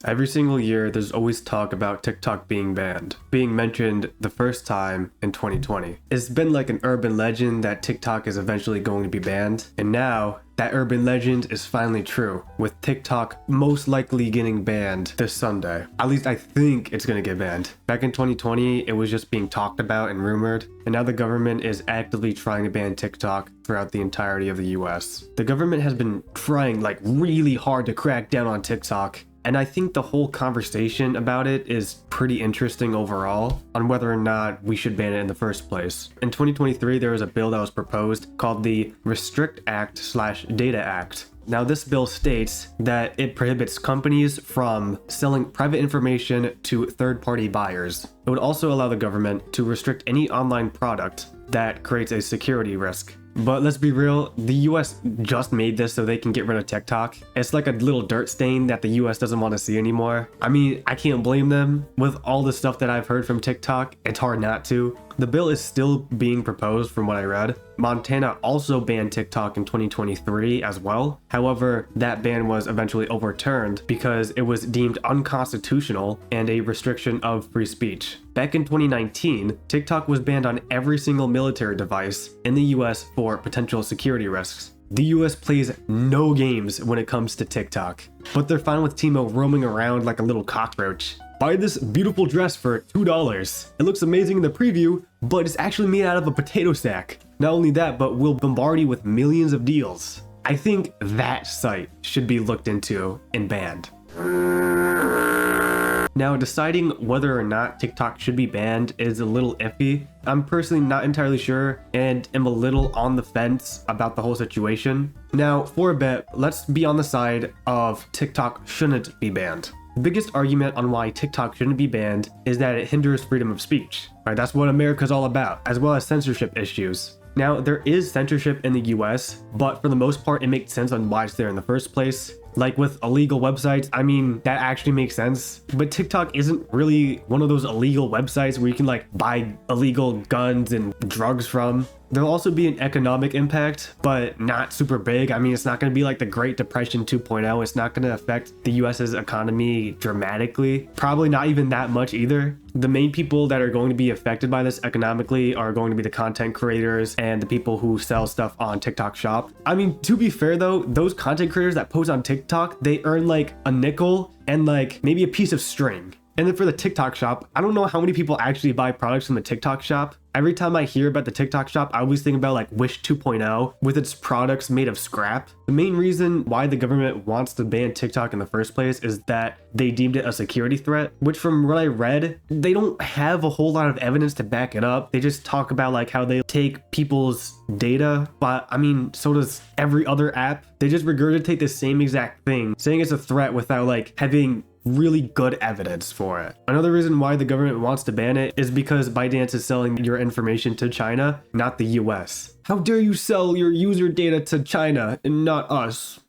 Every single year, there's always talk about TikTok being banned, being mentioned the first time in 2020. It's been like an urban legend that TikTok is eventually going to be banned, and now that urban legend is finally true, with TikTok most likely getting banned this Sunday. At least I think it's gonna get banned. Back in 2020, it was just being talked about and rumored, and now the government is actively trying to ban TikTok throughout the entirety of the US. The government has been trying like really hard to crack down on TikTok, and I think the whole conversation about it is pretty interesting overall on whether or not we should ban it in the first place. In 2023, there was a bill that was proposed called the Restrict Act/Data Act. Now, this bill states that it prohibits companies from selling private information to third-party buyers. It would also allow the government to restrict any online product that creates a security risk. But let's be real, the US just made this so they can get rid of TikTok. It's like a little dirt stain that the US doesn't want to see anymore. I mean, I can't blame them. With all the stuff that I've heard from TikTok, it's hard not to. The bill is still being proposed from what I read. Montana also banned TikTok in 2023 as well. However, that ban was eventually overturned because it was deemed unconstitutional and a restriction of free speech. Back in 2019, TikTok was banned on every single military device in the US for potential security risks. The US plays no games when it comes to TikTok, but they're fine with Timo roaming around like a little cockroach. Buy this beautiful dress for $2. It looks amazing in the preview, but it's actually made out of a potato sack. Not only that, but we'll bombard you with millions of deals. I think that site should be looked into and banned. Now, deciding whether or not TikTok should be banned is a little iffy. I'm personally not entirely sure and am a little on the fence about the whole situation. Now, for a bit, let's be on the side of TikTok shouldn't be banned. The biggest argument on why TikTok shouldn't be banned is that it hinders freedom of speech. Right? That's what America's all about, as well as censorship issues. Now, there is censorship in the US, but for the most part, it makes sense on why it's there in the first place. Like with illegal websites, I mean, that actually makes sense. But TikTok isn't really one of those illegal websites where you can like buy illegal guns and drugs from. There'll also be an economic impact, but not super big. I mean, it's not going to be like the Great Depression 2.0. It's not going to affect the US's economy dramatically. Probably not even that much either. The main people that are going to be affected by this economically are going to be the content creators and the people who sell stuff on TikTok Shop. I mean, to be fair though, those content creators that post on TikTok, they earn like a nickel and like maybe a piece of string. And then for the TikTok Shop, I don't know how many people actually buy products from the TikTok Shop. Every time I hear about the TikTok Shop, I always think about like Wish 2.0 with its products made of scrap. The main reason why the government wants to ban TikTok in the first place is that they deemed it a security threat, which from what I read, they don't have a whole lot of evidence to back it up. They just talk about like how they take people's data, but I mean, so does every other app. They just regurgitate the same exact thing, saying it's a threat without like having really good evidence for it. Another reason why the government wants to ban it is because ByteDance is selling your information to China, not the US. How dare you sell your user data to China and not us?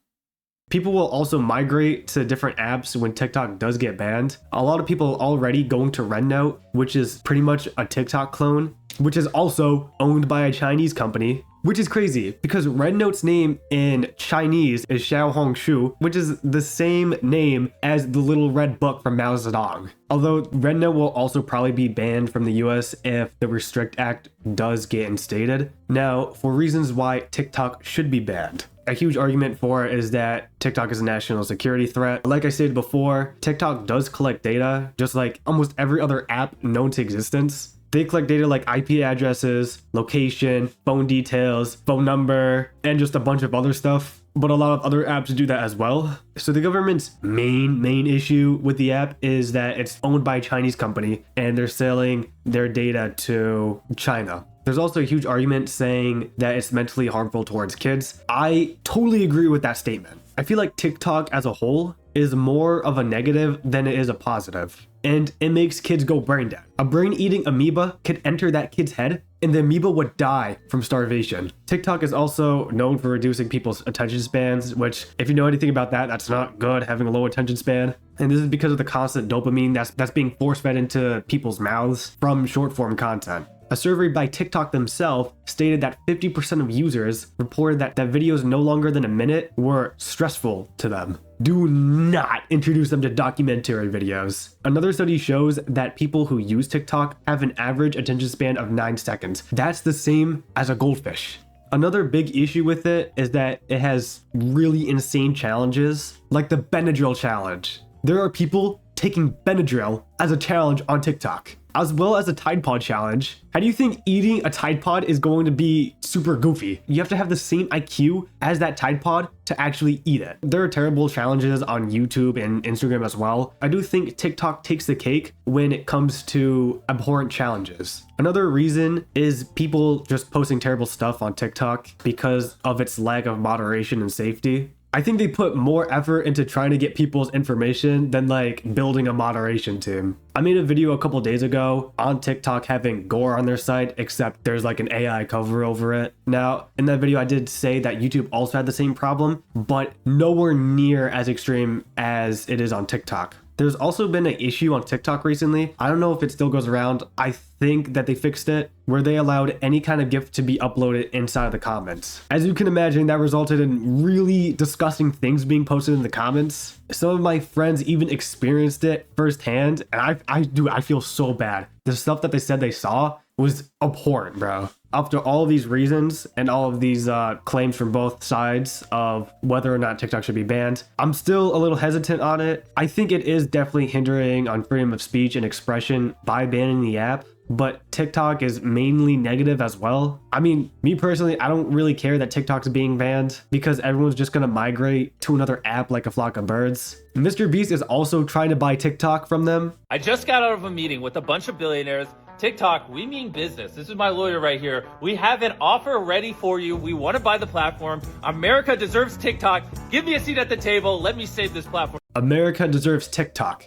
People will also migrate to different apps when TikTok does get banned. A lot of people are already going to RedNote, which is pretty much a TikTok clone, which is also owned by a Chinese company. Which is crazy because RedNote's name in Chinese is Xiaohongshu, which is the same name as the little red book from Mao Zedong. Although RedNote will also probably be banned from the US if the Restrict Act does get instated. Now, for reasons why TikTok should be banned. A huge argument for it is that TikTok is a national security threat. Like I stated before, TikTok does collect data, just like almost every other app known to existence. They collect data like IP addresses, location, phone details, phone number, and just a bunch of other stuff. But a lot of other apps do that as well. So the government's main issue with the app is that it's owned by a Chinese company and they're selling their data to China. There's also a huge argument saying that it's mentally harmful towards kids. I totally agree with that statement. I feel like TikTok as a whole is more of a negative than it is a positive. And it makes kids go brain dead. A brain-eating amoeba could enter that kid's head and the amoeba would die from starvation. TikTok is also known for reducing people's attention spans, which if you know anything about that, that's not good, having a low attention span. And this is because of the constant dopamine that's being force-fed into people's mouths from short-form content. A survey by TikTok themselves stated that 50% of users reported that videos no longer than a minute were stressful to them. do not introduce them to documentary videos. Another study shows that people who use TikTok have an average attention span of 9 seconds. That's the same as a goldfish. Another big issue with it is that it has really insane challenges, like the Benadryl challenge. There are people taking Benadryl as a challenge on TikTok, as well as a Tide Pod challenge. How do you think eating a Tide Pod is going to be super goofy? You have to have the same IQ as that Tide Pod to actually eat it. There are terrible challenges on YouTube and Instagram as well. I do think TikTok takes the cake when it comes to abhorrent challenges. Another reason is people just posting terrible stuff on TikTok because of its lack of moderation and safety. I think they put more effort into trying to get people's information than like building a moderation team. I made a video a couple days ago on TikTok having gore on their site, except there's like an AI cover over it. Now, in that video, I did say that YouTube also had the same problem, but nowhere near as extreme as it is on TikTok. There's also been an issue on TikTok recently. I don't know if it still goes around. I think that they fixed it, where they allowed any kind of GIF to be uploaded inside of the comments. As you can imagine, that resulted in really disgusting things being posted in the comments. Some of my friends even experienced it firsthand, and I feel so bad. The stuff that they said they saw was abhorrent, bro. After all of these reasons and all of these claims from both sides of whether or not TikTok should be banned, I'm still a little hesitant on it. I think it is definitely hindering on freedom of speech and expression by banning the app, but TikTok is mainly negative as well. I mean, me personally, I don't really care that TikTok's being banned because everyone's just gonna migrate to another app like a flock of birds. MrBeast is also trying to buy TikTok from them. I just got out of a meeting with a bunch of billionaires. TikTok, we mean business. This is my lawyer right here. We have an offer ready for you. We want to buy the platform. America deserves TikTok. Give me a seat at the table. Let me save this platform. America deserves TikTok.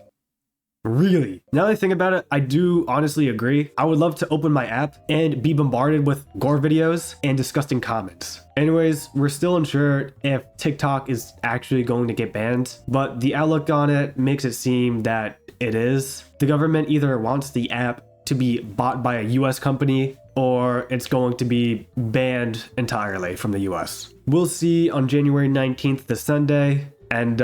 Really? Now that I think about it, I do honestly agree. I would love to open my app and be bombarded with gore videos and disgusting comments. Anyways, we're still unsure if TikTok is actually going to get banned, but the outlook on it makes it seem that it is. The government either wants the app to be bought by a US company or it's going to be banned entirely from the US. We'll see on January 19th, the Sunday, and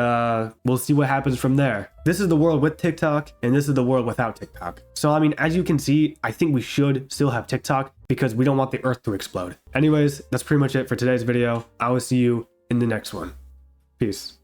we'll see what happens from there. This is the world with TikTok and this is the world without TikTok. So I mean, as you can see, I think we should still have TikTok because we don't want the earth to explode. Anyways, that's pretty much it for today's video. I will see you in the next one. Peace.